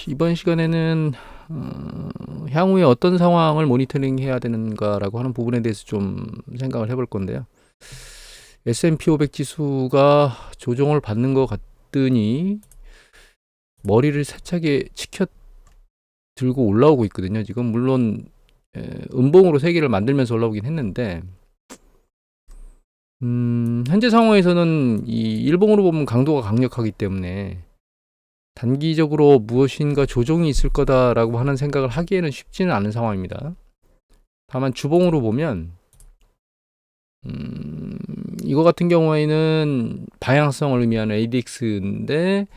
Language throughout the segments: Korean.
이번 시간에는 향후에 어떤 상황을 모니터링 해야 되는가라고 하는 부분에 대해서 좀 생각을 해볼 건데요. S&P 500 지수가 조정을 받는 것 같더니 머리를 세차게 치켜 들고 올라오고 있거든요. 지금 물론 음봉으로 세계를 만들면서 올라오긴 했는데 현재 상황에서는 이 일봉으로 보면 강도가 강력하기 때문에 단기적으로 무엇인가 조정이 있을 거다라고 하는 생각을 하기에는 쉽지는 않은 상황입니다. 다만 주봉으로 보면 이거 같은 경우에는 방향성을 의미하는 ADX인데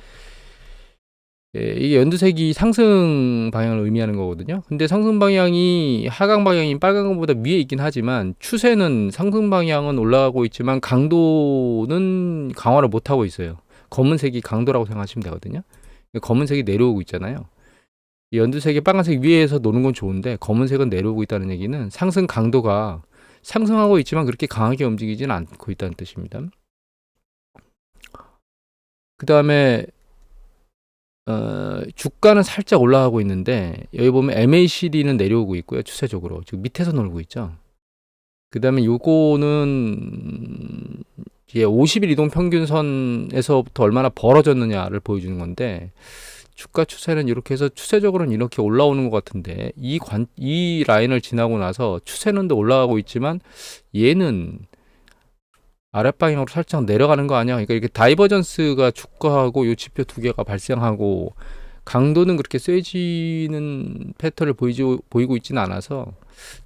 이게 연두색이 상승 방향을 의미하는 거거든요. 근데 상승 방향이 하강 방향이 빨간 것보다 위에 있긴 하지만 추세는 상승 방향은 올라가고 있지만 강도는 강화를 못하고 있어요. 검은색이 강도라고 생각하시면 되거든요. 검은색이 내려오고 있잖아요. 연두색이 빨간색 위에서 노는 건 좋은데 검은색은 내려오고 있다는 얘기는 상승 강도가 상승하고 있지만 그렇게 강하게 움직이지는 않고 있다는 뜻입니다. 그 다음에 주가는 살짝 올라가고 있는데 여기 보면 MACD는 내려오고 있고요. 추세적으로 지금 밑에서 놀고 있죠. 그 다음에 요거는 이게 50일 이동 평균선에서부터 얼마나 벌어졌느냐를 보여주는 건데 주가 추세는 이렇게 해서 추세적으로는 이렇게 올라오는 것 같은데 이 라인을 지나고 나서 추세는 더 올라가고 있지만 얘는 아랫방향으로 살짝 내려가는 거 아니야? 그러니까 이렇게 다이버전스가 주가하고 요 지표 두 개가 발생하고 강도는 그렇게 세지는 패턴을 보이고 있지는 않아서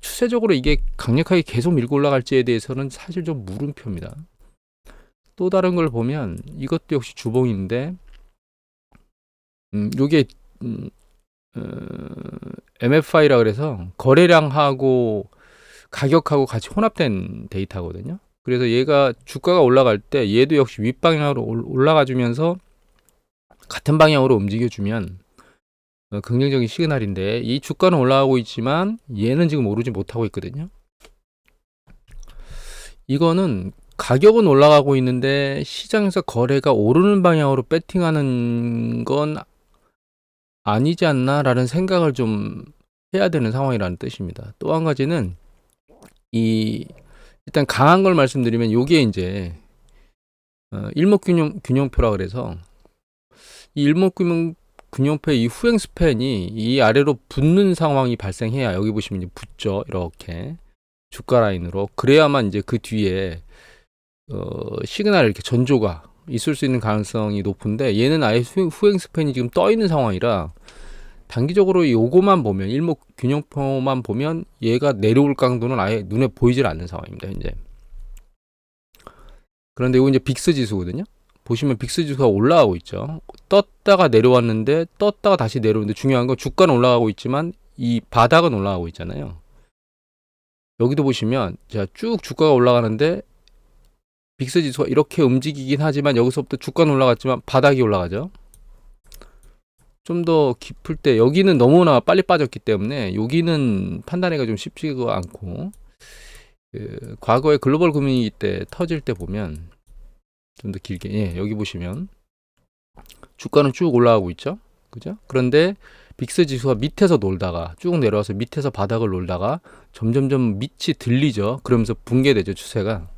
추세적으로 이게 강력하게 계속 밀고 올라갈지에 대해서는 사실 좀 물음표입니다. 또 다른 걸 보면 이것도 역시 주봉인데 요게 MFI라 그래서 거래량하고 가격하고 같이 혼합된 데이터거든요. 그래서 얘가 주가가 올라갈 때 얘도 역시 윗방향으로 올라가 주면서 같은 방향으로 움직여 주면 긍정적인 시그널인데 이 주가는 올라가고 있지만 얘는 지금 오르지 못하고 있거든요. 이거는 가격은 올라가고 있는데 시장에서 거래가 오르는 방향으로 배팅하는 건 아니지 않나라는 생각을 좀 해야 되는 상황이라는 뜻입니다. 또 한 가지는 일단 강한 걸 말씀드리면 요게 이제 일목균형표라 그래서 이 일목균형표의 이 후행 스팬이 이 아래로 붙는 상황이 발생해야 여기 보시면 이제 붙죠. 이렇게 주가 라인으로 그래야만 이제 그 뒤에 시그널 이렇게 전조가 있을 수 있는 가능성이 높은데 얘는 아예 후행 스팬이 지금 떠 있는 상황이라 단기적으로 요거만 보면 일목균형표만 보면 얘가 내려올 강도는 아예 눈에 보이질 않는 상황입니다. 현재. 그런데 이거 이제 빅스 지수거든요. 보시면 빅스 지수가 올라가고 있죠. 떴다가 내려왔는데 떴다가 다시 내려오는데 중요한 건 주가는 올라가고 있지만 이 바닥은 올라가고 있잖아요. 여기도 보시면 자 쭉 주가가 올라가는데 빅스 지수가 이렇게 움직이긴 하지만 여기서부터 주가는 올라갔지만 바닥이 올라가죠. 좀 더 깊을 때 여기는 너무나 빨리 빠졌기 때문에 여기는 판단하기가 좀 쉽지가 않고 과거에 글로벌 금융위기 때 터질 때 보면 좀 더 길게 여기 보시면 주가는 쭉 올라가고 있죠. 그죠? 그런데 빅스 지수가 밑에서 놀다가 쭉 내려와서 밑에서 바닥을 놀다가 점점점 밑이 들리죠. 그러면서 붕괴되죠, 추세가.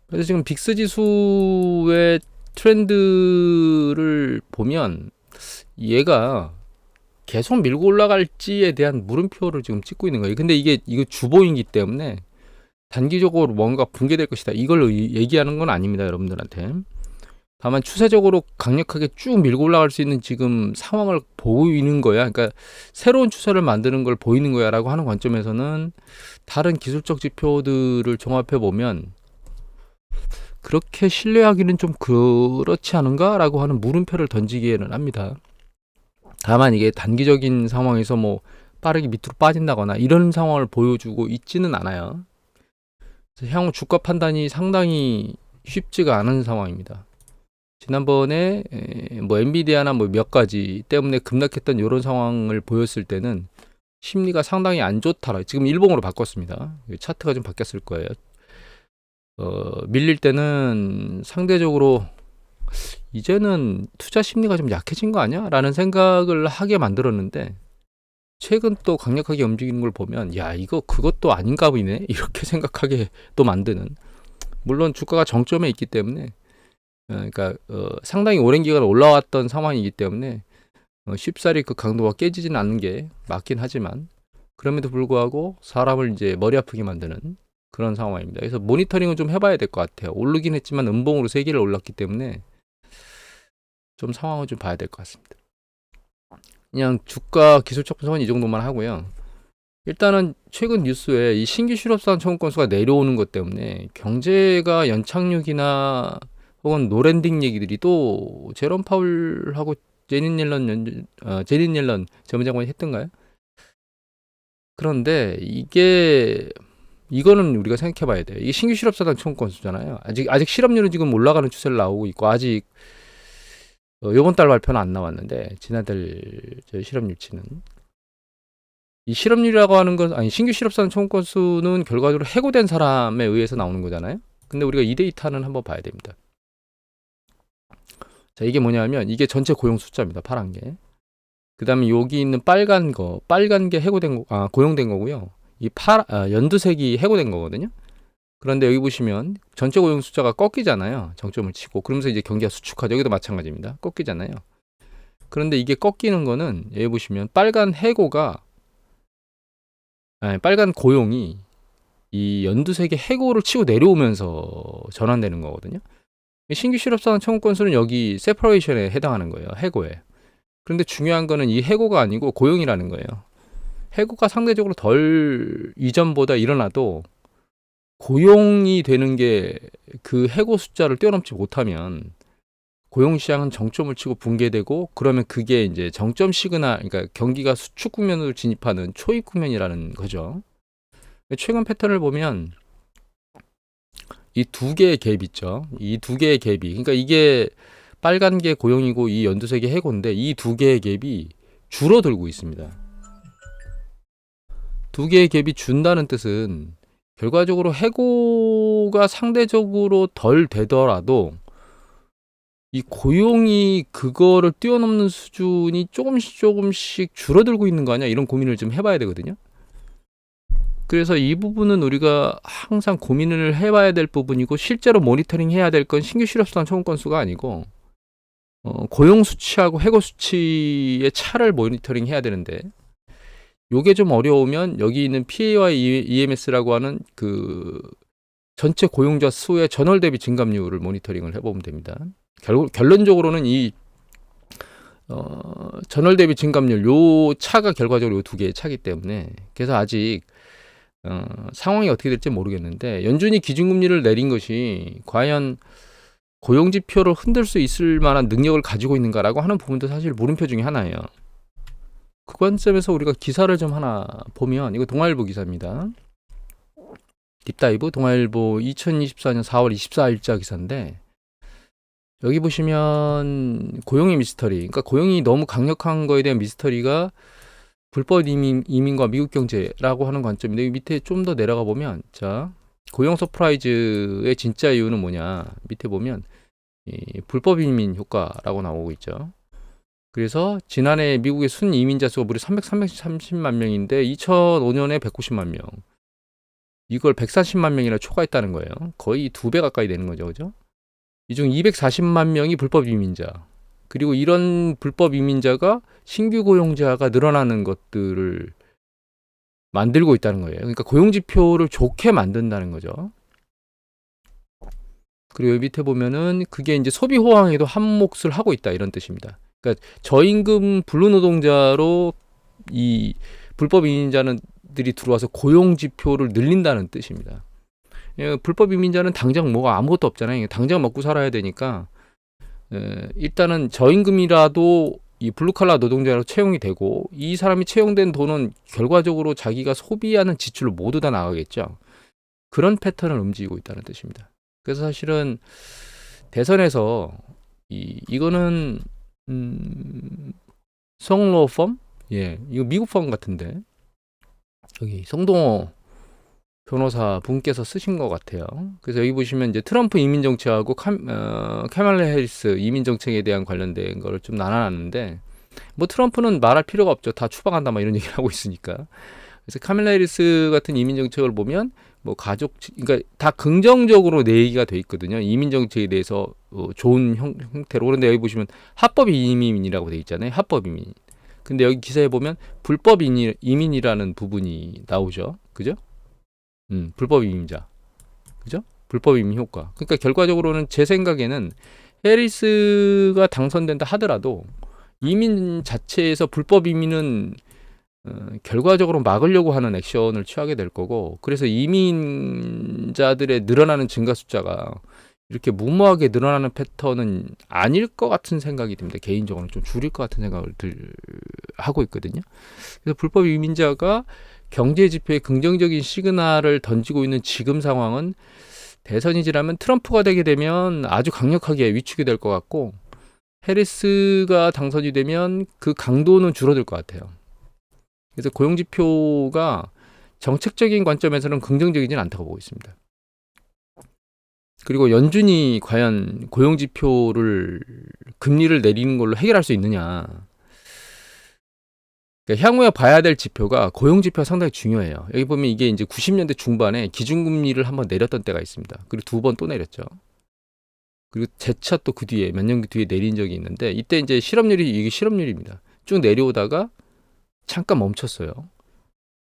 그래서 지금 빅스 지수의 트렌드를 보면 얘가 계속 밀고 올라갈지에 대한 물음표를 지금 찍고 있는 거예요. 근데 이거 주봉이기 때문에 단기적으로 뭔가 붕괴될 것이다. 이걸 얘기하는 건 아닙니다, 여러분들한테. 다만 추세적으로 강력하게 쭉 밀고 올라갈 수 있는 지금 상황을 보이는 거야. 그러니까 새로운 추세를 만드는 걸 보이는 거야라고 하는 관점에서는 다른 기술적 지표들을 종합해 보면 그렇게 신뢰하기는 좀 그렇지 않은가라고 하는 물음표를 던지기에는 합니다. 다만 이게 단기적인 상황에서 뭐 빠르게 밑으로 빠진다거나 이런 상황을 보여주고 있지는 않아요. 그래서 향후 주가 판단이 상당히 쉽지가 않은 상황입니다. 지난번에 뭐 엔비디아나 뭐 몇 가지 때문에 급락했던 이런 상황을 보였을 때는 심리가 상당히 안 좋더라. 지금 일봉으로 바꿨습니다. 차트가 좀 바뀌었을 거예요. 밀릴 때는 상대적으로 이제는 투자 심리가 좀 약해진 거 아니야? 라는 생각을 하게 만들었는데 최근 또 강력하게 움직이는 걸 보면 야 이거 그것도 아닌가 보네 이렇게 생각하게 또 만드는, 물론 주가가 정점에 있기 때문에 그러니까 상당히 오랜 기간 올라왔던 상황이기 때문에 쉽사리 그 강도가 깨지지는 않는 게 맞긴 하지만 그럼에도 불구하고 사람을 이제 머리 아프게 만드는 그런 상황입니다. 그래서 모니터링은 좀 해봐야 될 것 같아요. 오르긴 했지만 음봉으로 3개를 올랐기 때문에 좀 상황을 좀 봐야 될 것 같습니다. 그냥 주가 기술적 분석은 이 정도만 하고요. 일단은 최근 뉴스에 이 신규 실업수당 청구 건수가 내려오는 것 때문에 경제가 연착륙이나 혹은 노랜딩 얘기들이 또 제롬 파울하고 제닛 옐런 재무장관이 했던가요? 그런데 이거는 우리가 생각해 봐야 돼요. 이게 신규 실업수당 청구 건수잖아요. 아직 실업률은 지금 올라가는 추세를 나오고 있고 아직 이번 달 발표는 안 나왔는데 지난달 실업률치는 이 실업률이라고 하는 건 아니 신규 실업수당 청구 건수는 결과적으로 해고된 사람에 의해서 나오는 거잖아요. 근데 우리가 이 데이터는 한번 봐야 됩니다. 자, 이게 뭐냐면 이게 전체 고용 숫자입니다. 파란 게. 그다음에 여기 있는 빨간 게 해고된 거, 고용된 거고요. 이 연두색이 해고된 거거든요. 그런데 여기 보시면 전체 고용 숫자가 꺾이잖아요. 정점을 치고. 그러면서 이제 경기가 수축하죠. 여기도 마찬가지입니다. 꺾이잖아요. 그런데 이게 꺾이는 거는 여기 보시면 빨간 고용이 이 연두색의 해고를 치고 내려오면서 전환되는 거거든요. 신규 실업수당 청구 건수는 여기 세퍼레이션에 해당하는 거예요. 해고에. 그런데 중요한 거는 이 해고가 아니고 고용이라는 거예요. 해고가 상대적으로 덜 이전보다 일어나도 고용이 되는 게 그 해고 숫자를 뛰어넘지 못하면 고용 시장은 정점을 치고 붕괴되고 그러면 그게 이제 정점 시그널, 그러니까 경기가 수축 국면으로 진입하는 초입 국면이라는 거죠. 최근 패턴을 보면 이 두 개의 갭 있죠. 이 두 개의 갭이, 그러니까 이게 빨간 게 고용이고 이 연두색이 해고인데 이 두 개의 갭이 줄어들고 있습니다. 두 개의 갭이 준다는 뜻은 결과적으로 해고가 상대적으로 덜 되더라도 이 고용이 그거를 뛰어넘는 수준이 조금씩 줄어들고 있는 거 아니야? 이런 고민을 좀 해봐야 되거든요. 그래서 이 부분은 우리가 항상 고민을 해봐야 될 부분이고 실제로 모니터링 해야 될 건 신규 실업수당 청구 건수가 아니고 고용 수치하고 해고 수치의 차를 모니터링 해야 되는데 요게 좀 어려우면 여기 있는 PAY EMS라고 하는 그 전체 고용자 수의 전월 대비 증감률을 모니터링을 해보면 됩니다. 결론적으로는 이 전월 대비 증감률 요 차가 결과적으로 요 두 개의 차기 때문에 그래서 아직 상황이 어떻게 될지 모르겠는데 연준이 기준금리를 내린 것이 과연 고용지표를 흔들 수 있을 만한 능력을 가지고 있는가라고 하는 부분도 사실 물음표 중에 하나예요. 그 관점에서 우리가 기사를 좀 하나 보면 이거 동아일보 기사입니다. 딥다이브 동아일보 2024년 4월 24일자 기사인데 여기 보시면 고용의 미스터리, 그러니까 고용이 너무 강력한 거에 대한 미스터리가 불법 이민과 미국 경제라고 하는 관점인데 여기 밑에 좀 더 내려가 보면 자 고용 서프라이즈의 진짜 이유는 뭐냐 밑에 보면 이 불법 이민 효과라고 나오고 있죠. 그래서 지난해 미국의 순 이민자 수가 무려 330만 명인데 2005년에 190만 명, 이걸 140만 명이나 초과했다는 거예요. 거의 2배 가까이 되는 거죠, 그죠? 이 중 240만 명이 불법 이민자. 그리고 이런 불법 이민자가 신규 고용자가 늘어나는 것들을 만들고 있다는 거예요. 그러니까 고용 지표를 좋게 만든다는 거죠. 그리고 여기 밑에 보면은 그게 이제 소비 호황에도 한몫을 하고 있다 이런 뜻입니다. 그러니까 저임금 불루 노동자로 이 불법 이민자들이 들어와서 고용 지표를 늘린다는 뜻입니다. 불법 이민자는 당장 뭐가 아무것도 없잖아요. 당장 먹고 살아야 되니까 일단은 저임금이라도 이 블루칼라 노동자로 채용이 되고 이 사람이 채용된 돈은 결과적으로 자기가 소비하는 지출로 모두 다 나가겠죠. 그런 패턴을 움직이고 있다는 뜻입니다. 그래서 사실은 대선에서 이거는 성로 펌? 예, 이거 미국 펌 같은데 여기 성동호 변호사 분께서 쓰신 것 같아요. 그래서 여기 보시면 이제 트럼프 이민 정책하고 카말라 해리스 이민 정책에 대한 관련된 거를 좀 나눠놨는데, 뭐 트럼프는 말할 필요가 없죠. 다 추방한다 막 이런 얘기를 하고 있으니까. 그래서 카밀라 해리스 같은 이민 정책을 보면 뭐 가족, 그러니까 다 긍정적으로 내 얘기가 돼 있거든요. 이민 정책에 대해서 좋은 형태로. 그런데 여기 보시면 합법 이민이라고 돼 있잖아요. 합법 이민. 근데 여기 기사에 보면 불법 이민이라는 부분이 나오죠. 그죠? 불법 이민자. 그죠? 불법 이민 효과. 그러니까 결과적으로는 제 생각에는 해리스가 당선된다 하더라도 이민 자체에서 불법 이민은 결과적으로 막으려고 하는 액션을 취하게 될 거고, 그래서 이민자들의 늘어나는 증가 숫자가 이렇게 무모하게 늘어나는 패턴은 아닐 것 같은 생각이 듭니다. 개인적으로는 좀 줄일 것 같은 생각을 하고 있거든요. 그래서 불법 이민자가 경제 지표에 긍정적인 시그널을 던지고 있는 지금 상황은 대선이 지나면 트럼프가 되게 되면 아주 강력하게 위축이 될 것 같고, 해리스가 당선이 되면 그 강도는 줄어들 것 같아요. 그래서 고용지표가 정책적인 관점에서는 긍정적이진 않다고 보고 있습니다. 그리고 연준이 과연 고용지표를 금리를 내리는 걸로 해결할 수 있느냐. 그러니까 향후에 봐야 될 지표가 고용지표가 상당히 중요해요. 여기 보면 이게 이제 90년대 중반에 기준금리를 한번 내렸던 때가 있습니다. 그리고 2번 또 내렸죠. 그리고 재차 또 그 뒤에 몇 년 뒤에 내린 적이 있는데, 이때 이제 이게 실업률입니다. 쭉 내려오다가 잠깐 멈췄어요.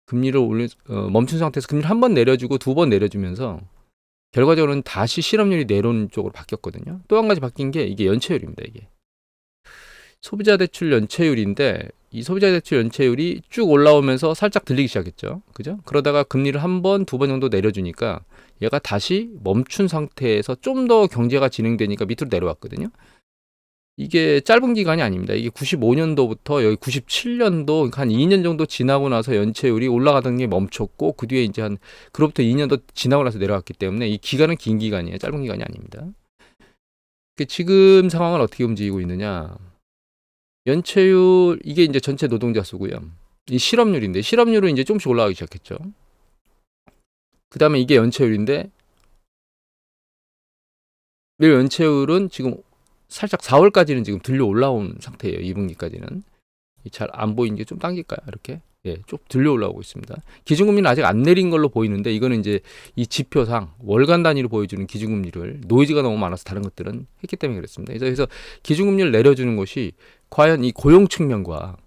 금리를 멈춘 상태에서 금리를 한 번 내려주고 2번 내려주면서 결과적으로는 다시 실업률이 내려오는 쪽으로 바뀌었거든요. 또 한 가지 바뀐 게 이게 연체율입니다. 이게 소비자 대출 연체율인데, 이 소비자 대출 연체율이 쭉 올라오면서 살짝 들리기 시작했죠. 그죠? 그러다가 금리를 한 번, 2번 정도 내려주니까 얘가 다시 멈춘 상태에서 좀 더 경제가 진행되니까 밑으로 내려왔거든요. 이게 짧은 기간이 아닙니다. 이게 95년도부터 여기 97년도 한 2년 정도 지나고 나서 연체율이 올라가던 게 멈췄고, 그 뒤에 이제 그로부터 2년 더 지나고 나서 내려왔기 때문에 이 기간은 긴 기간이에요. 짧은 기간이 아닙니다. 지금 상황은 어떻게 움직이고 있느냐. 연체율, 이게 이제 전체 노동자 수고요. 이 실업률인데, 실업률은 이제 조금씩 올라가기 시작했죠. 그 다음에 이게 연체율인데, 매일 연체율은 지금 살짝 4월까지는 지금 들려 올라온 상태예요. 2분기까지는. 잘 안 보이는 게 좀 당길까요? 이렇게. 예, 좀 들려 올라오고 있습니다. 기준금리는 아직 안 내린 걸로 보이는데, 이거는 이제 이 지표상 월간 단위로 보여주는 기준금리를 노이즈가 너무 많아서 다른 것들은 했기 때문에 그렇습니다. 그래서 기준금리를 내려주는 것이 과연 이 고용 측면과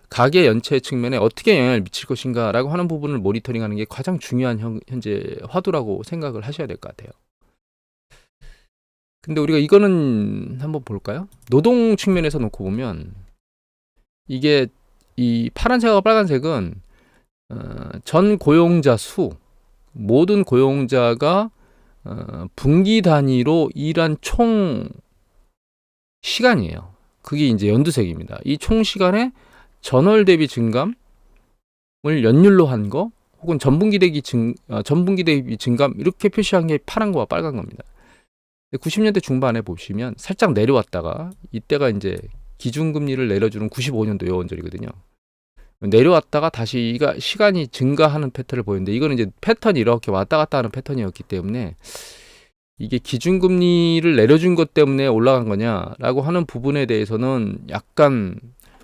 가계 연체 측면에 어떻게 영향을 미칠 것인가라고 하는 부분을 모니터링하는 게 가장 중요한 현재 화두라고 생각을 하셔야 될 것 같아요. 근데 우리가 이거는 한번 볼까요? 노동 측면에서 놓고 보면 이게 이 파란색과 빨간색은 전 고용자 수, 모든 고용자가 분기 단위로 일한 총 시간이에요. 그게 이제 연두색입니다. 이 총 시간에 전월 대비 증감을 연율로 한 거, 혹은 전분기 대비 증감 이렇게 표시한 게 파란 거와 빨간 겁니다. 90년대 중반에 보시면 살짝 내려왔다가, 이때가 이제 기준금리를 내려주는 95년도 여원절이거든요. 내려왔다가 다시 시간이 증가하는 패턴을 보이는데, 이거는 이제 패턴이 이렇게 왔다 갔다 하는 패턴이었기 때문에 이게 기준금리를 내려준 것 때문에 올라간 거냐라고 하는 부분에 대해서는 약간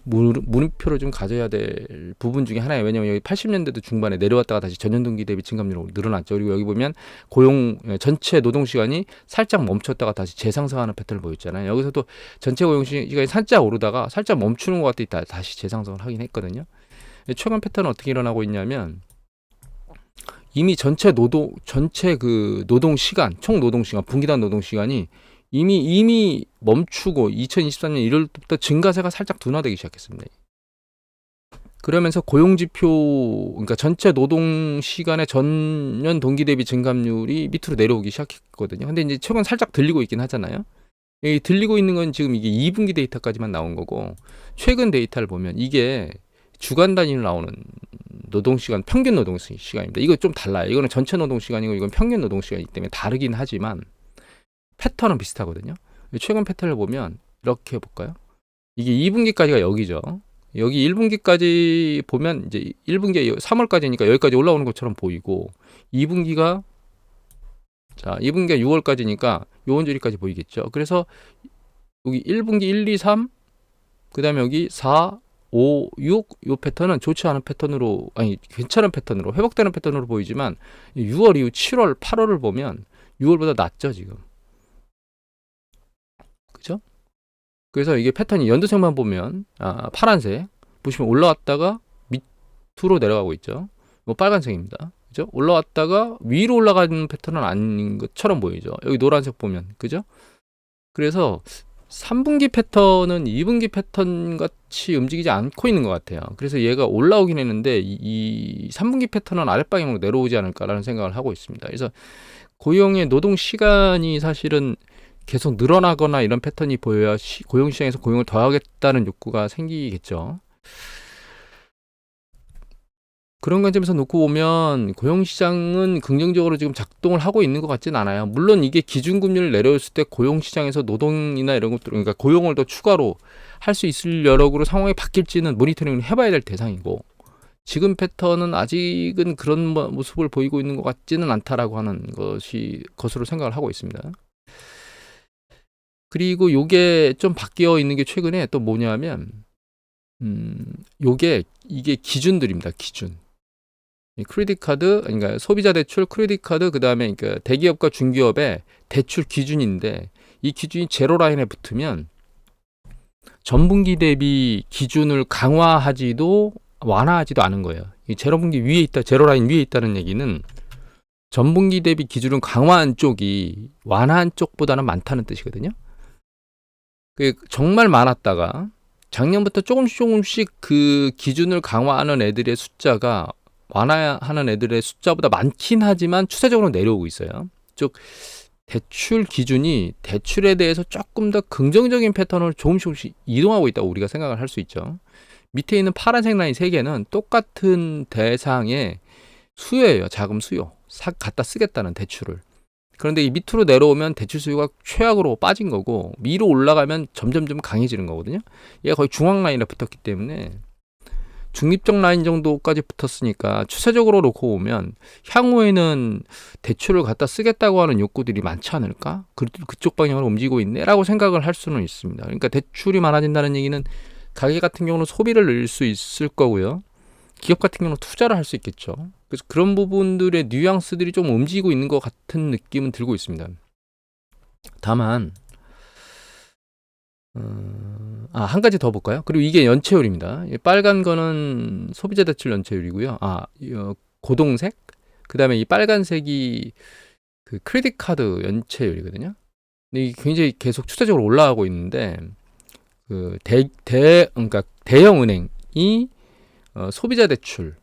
물음표를 좀 가져야 될 부분 중에 하나예요. 왜냐하면 여기 80년대도 중반에 내려왔다가 다시 전년 동기 대비 증감률로 늘어났죠. 그리고 여기 보면 전체 노동시간이 살짝 멈췄다가 다시 재상승하는 패턴을 보였잖아요. 여기서도 전체 고용시간이 살짝 오르다가 살짝 멈추는 것 같더니 다시 재상승을 하긴 했거든요. 최근 패턴은 어떻게 일어나고 있냐면, 이미 전체 그 노동시간, 총 노동시간, 분기단 노동시간이 이미 멈추고 2023년 1월부터 증가세가 살짝 둔화되기 시작했습니다. 그러면서 고용지표, 그러니까 전체 노동시간의 전년 동기 대비 증감률이 밑으로 내려오기 시작했거든요. 근데 이제 최근 살짝 들리고 있긴 하잖아요. 이 들리고 있는 건 지금 이게 2분기 데이터까지만 나온 거고, 최근 데이터를 보면 이게 주간 단위로 나오는 노동시간, 평균 노동시간입니다. 이거 좀 달라요. 이거는 전체 노동시간이고 이건 평균 노동시간이기 때문에 다르긴 하지만 패턴은 비슷하거든요. 최근 패턴을 보면 이렇게 볼까요? 이게 2분기까지가 여기죠. 여기 1분기까지 보면 이제 1분기 3월까지니까 여기까지 올라오는 것처럼 보이고 2분기가 2분기가 6월까지니까 요원 줄이까지 보이겠죠. 그래서 여기 1분기 1, 2, 3 그다음에 여기 4, 5, 6 요 패턴은 좋지 않은 패턴으로 괜찮은 패턴으로 회복되는 패턴으로 보이지만 6월 이후 7월, 8월을 보면 6월보다 낫죠, 지금. 그죠? 그래서 이게 패턴이 연두색만 보면 파란색 보시면 올라왔다가 밑으로 내려가고 있죠. 뭐 빨간색입니다. 그죠? 올라왔다가 위로 올라가는 패턴은 아닌 것처럼 보이죠. 여기 노란색 보면 그죠? 그래서 3분기 패턴은 2분기 패턴 같이 움직이지 않고 있는 것 같아요. 그래서 얘가 올라오긴 했는데 이 3분기 패턴은 아랫방향으로 내려오지 않을까라는 생각을 하고 있습니다. 그래서 고용의 노동 시간이 사실은 계속 늘어나거나 이런 패턴이 보여야 고용시장에서 고용을 더 하겠다는 욕구가 생기겠죠. 그런 관점에서 놓고 보면 고용시장은 긍정적으로 지금 작동을 하고 있는 것 같진 않아요. 물론 이게 기준금리를 내려왔을 때 고용시장에서 노동이나 이런 것들, 그러니까 고용을 더 추가로 할 수 있을 여력으로 상황이 바뀔지는 모니터링을 해봐야 될 대상이고, 지금 패턴은 아직은 그런 모습을 보이고 있는 것 같지는 않다라고 하는 것으로 생각을 하고 있습니다. 그리고 요게 좀 바뀌어 있는 게 최근에 또 뭐냐면 이게 기준들입니다. 기준. 크레딧 카드, 그러니까 소비자 대출, 크레딧 카드, 그다음에 그러니까 대기업과 중기업의 대출 기준인데 이 기준이 제로 라인에 붙으면 전분기 대비 기준을 강화하지도 완화하지도 않은 거예요. 이 제로분기 위에 있다, 제로 라인 위에 있다는 얘기는 전분기 대비 기준을 강화한 쪽이 완화한 쪽보다는 많다는 뜻이거든요. 정말 많았다가 작년부터 조금씩 그 기준을 강화하는 애들의 숫자가 완화하는 애들의 숫자보다 많긴 하지만 추세적으로 내려오고 있어요. 즉 대출 기준이 대출에 대해서 조금 더 긍정적인 패턴을 조금씩 이동하고 있다고 우리가 생각을 할 수 있죠. 밑에 있는 파란색 라인 3개는 똑같은 대상의 수요예요. 자금 수요. 갖다 쓰겠다는 대출을. 그런데 이 밑으로 내려오면 대출 수요가 최악으로 빠진 거고 위로 올라가면 점점점 강해지는 거거든요. 얘가 거의 중앙 라인에 붙었기 때문에 중립적 라인 정도까지 붙었으니까 추세적으로 놓고 보면 향후에는 대출을 갖다 쓰겠다고 하는 욕구들이 많지 않을까? 그쪽 방향으로 움직이고 있네라고 생각을 할 수는 있습니다. 그러니까 대출이 많아진다는 얘기는 가게 같은 경우는 소비를 늘릴 수 있을 거고요. 기업 같은 경우는 투자를 할 수 있겠죠. 그래서 그런 부분들의 뉘앙스들이 좀 움직이고 있는 것 같은 느낌은 들고 있습니다. 다만 한 가지 더 볼까요? 그리고 이게 연체율입니다. 빨간 거는 소비자 대출 연체율이고요. 고동색, 그 다음에 이 빨간색이 그 크레딧 카드 연체율이거든요. 근데 이게 굉장히 계속 추세적으로 올라가고 있는데 그러니까 대형 은행이 소비자 대출,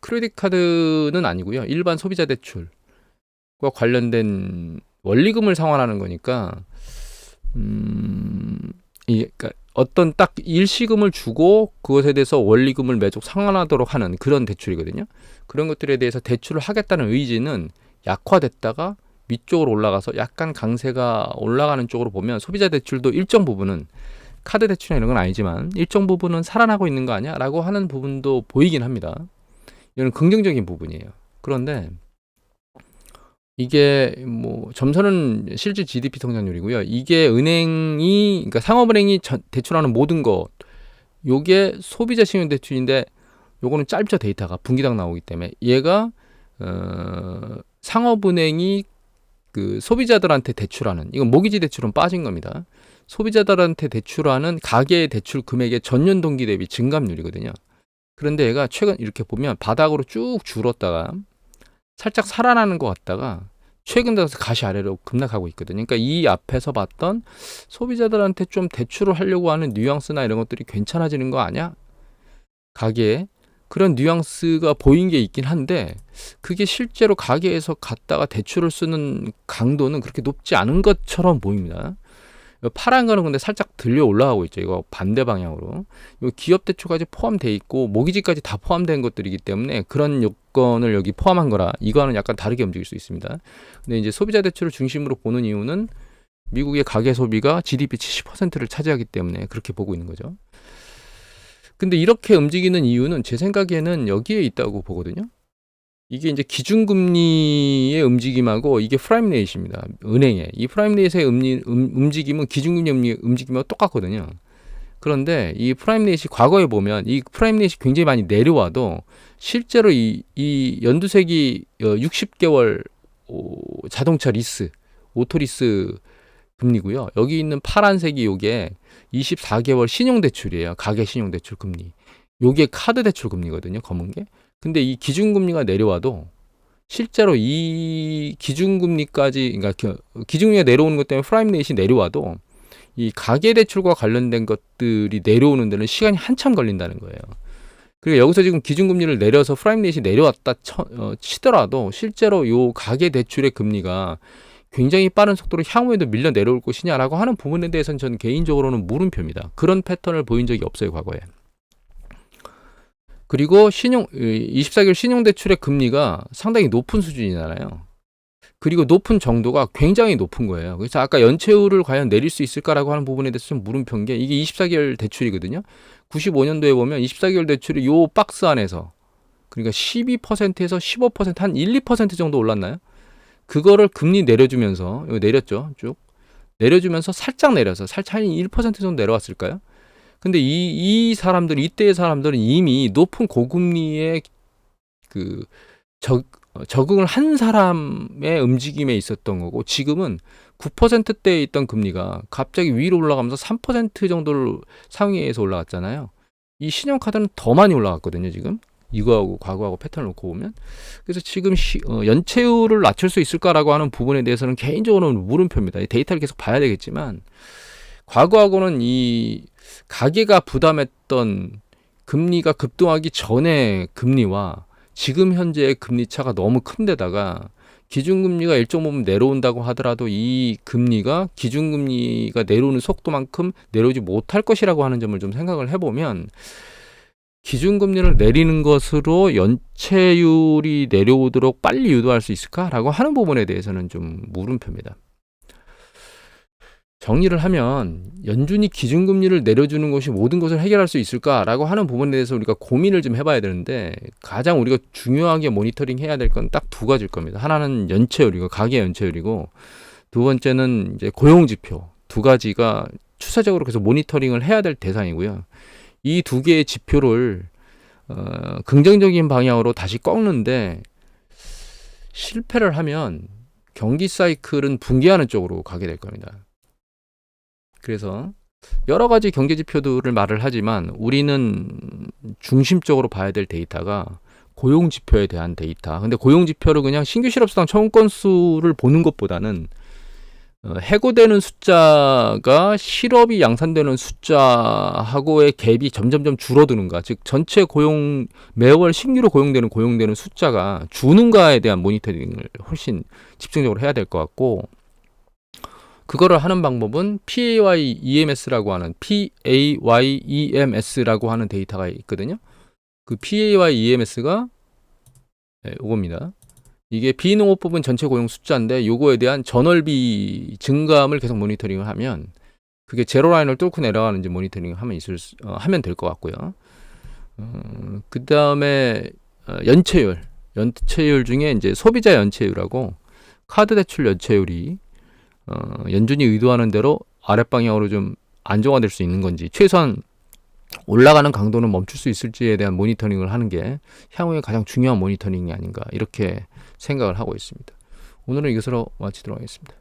크레딧 카드는 아니고요. 일반 소비자 대출과 관련된 원리금을 상환하는 거니까 그러니까 어떤 딱 일시금을 주고 그것에 대해서 원리금을 매주 상환하도록 하는 그런 대출이거든요. 그런 것들에 대해서 대출을 하겠다는 의지는 약화됐다가 위쪽으로 올라가서 약간 강세가 올라가는 쪽으로 보면 소비자 대출도 일정 부분은 카드 대출이나 이런 건 아니지만 일정 부분은 살아나고 있는 거 아니야? 라고 하는 부분도 보이긴 합니다. 이건 긍정적인 부분이에요. 그런데 이게 뭐 점선은 실질 GDP 성장률이고요. 이게 그러니까 상업은행이 대출하는 모든 것, 요게 소비자 신용 대출인데 요거는 짧죠. 데이터가 분기당 나오기 때문에 얘가 상업은행이 그 소비자들한테 대출하는, 이건 모기지 대출은 빠진 겁니다. 소비자들한테 대출하는 가계의 대출 금액의 전년 동기 대비 증감률이거든요. 그런데 얘가 최근 이렇게 보면 바닥으로 쭉 줄었다가 살짝 살아나는 것 같다가 최근 들어서 가시 아래로 급락하고 있거든요. 그러니까 이 앞에서 봤던 소비자들한테 좀 대출을 하려고 하는 뉘앙스나 이런 것들이 괜찮아지는 거 아니야? 가계에 그런 뉘앙스가 보인 게 있긴 한데 그게 실제로 가계에서 갔다가 대출을 쓰는 강도는 그렇게 높지 않은 것처럼 보입니다. 파란 거는 근데 살짝 들려 올라가고 있죠. 이거 반대 방향으로. 이 기업 대출까지 포함되어 있고 모기지까지 다 포함된 것들이기 때문에 그런 요건을 여기 포함한 거라 이거는 약간 다르게 움직일 수 있습니다. 근데 이제 소비자 대출을 중심으로 보는 이유는 미국의 가계 소비가 GDP 70%를 차지하기 때문에 그렇게 보고 있는 거죠. 근데 이렇게 움직이는 이유는 제 생각에는 여기에 있다고 보거든요. 이게 이제 기준금리의 움직임하고 이게 프라임 레이트입니다. 은행의 이 프라임 레이트의 움직임은 기준금리 움직임하고 똑같거든요. 그런데 이 프라임 레이트 과거에 보면 이 프라임 레이트 굉장히 많이 내려와도 실제로 이 연두색이 60개월 자동차 리스, 오토리스 금리고요. 여기 있는 파란색이 요게 24개월 신용대출이에요. 가계 신용대출 금리. 요게 카드 대출 금리거든요. 검은 게. 근데 이 기준금리가 내려와도 실제로 이 기준금리까지, 그러니까 기준금리가 내려오는 것 때문에 프라임 레이트이 내려와도 이 가계대출과 관련된 것들이 내려오는 데는 시간이 한참 걸린다는 거예요. 그리고 여기서 지금 기준금리를 내려서 프라임 레이트이 내려왔다 치더라도 실제로 요 가계대출의 금리가 굉장히 빠른 속도로 향후에도 밀려 내려올 것이냐라고 하는 부분에 대해서는 저는 개인적으로는 물음표입니다. 그런 패턴을 보인 적이 없어요, 과거에. 그리고 24개월 신용대출의 금리가 상당히 높은 수준이잖아요. 그리고 높은 정도가 굉장히 높은 거예요. 그래서 아까 연체율을 과연 내릴 수 있을까라고 하는 부분에 대해서 좀 물음표인 게 이게 24개월 대출이거든요. 95년도에 보면 24개월 대출이 요 박스 안에서 그러니까 12%에서 15% 한 1, 2% 정도 올랐나요? 그거를 금리 내려주면서 이거 내렸죠. 쭉 내려주면서 살짝 내려서 살짝 한 1% 정도 내려왔을까요? 근데 이 사람들 이때의 사람들은 이미 높은 고금리에 그 적응을 한 사람의 움직임에 있었던 거고 지금은 9%대에 있던 금리가 갑자기 위로 올라가면서 3% 정도를 상위에서 올라갔잖아요. 이 신용카드는 더 많이 올라갔거든요. 지금 이거하고 과거하고 패턴을 놓고 보면. 그래서 지금 연체율을 낮출 수 있을까라고 하는 부분에 대해서는 개인적으로는 물음표입니다. 이 데이터를 계속 봐야 되겠지만 과거하고는 이 가계가 부담했던 금리가 급등하기 전의 금리와 지금 현재의 금리 차가 너무 큰 데다가 기준금리가 일정 부분 내려온다고 하더라도 이 금리가 기준금리가 내려오는 속도만큼 내려오지 못할 것이라고 하는 점을 좀 생각을 해보면 기준금리를 내리는 것으로 연체율이 내려오도록 빨리 유도할 수 있을까라고 하는 부분에 대해서는 좀 물음표입니다. 정리를 하면 연준이 기준금리를 내려주는 것이 모든 것을 해결할 수 있을까라고 하는 부분에 대해서 우리가 고민을 좀 해봐야 되는데 가장 우리가 중요하게 모니터링 해야 될 건 딱 두 가지일 겁니다. 하나는 연체율이고 가계 연체율이고 두 번째는 이제 고용지표 두 가지가 추세적으로 계속 모니터링을 해야 될 대상이고요. 이 두 개의 지표를 긍정적인 방향으로 다시 꺾는데 실패를 하면 경기 사이클은 붕괴하는 쪽으로 가게 될 겁니다. 그래서 여러 가지 경제 지표들을 말을 하지만 우리는 중심적으로 봐야 될 데이터가 고용 지표에 대한 데이터. 근데 고용 지표를 그냥 신규 실업수당 청구 건수를 보는 것보다는 해고되는 숫자가 실업이 양산되는 숫자하고의 갭이 점점점 줄어드는가, 즉 전체 고용 매월 신규로 고용되는 숫자가 주는가에 대한 모니터링을 훨씬 집중적으로 해야 될 것 같고, 그거를 하는 방법은 PAY-EMS라고 하는 데이터가 있거든요. 그 PAY-EMS가 이겁니다. 이게 비농업부분 전체 고용 숫자인데 요거에 대한 전월비 증감을 계속 모니터링을 하면 그게 제로 라인을 뚫고 내려가는지 모니터링을 하면 될 것 같고요. 그 다음에 연체율 중에 이제 소비자 연체율하고 카드 대출 연체율이 연준이 의도하는 대로 아랫방향으로 좀 안정화될 수 있는 건지, 최소한 올라가는 강도는 멈출 수 있을지에 대한 모니터링을 하는 게 향후에 가장 중요한 모니터링이 아닌가, 이렇게 생각을 하고 있습니다. 오늘은 이것으로 마치도록 하겠습니다.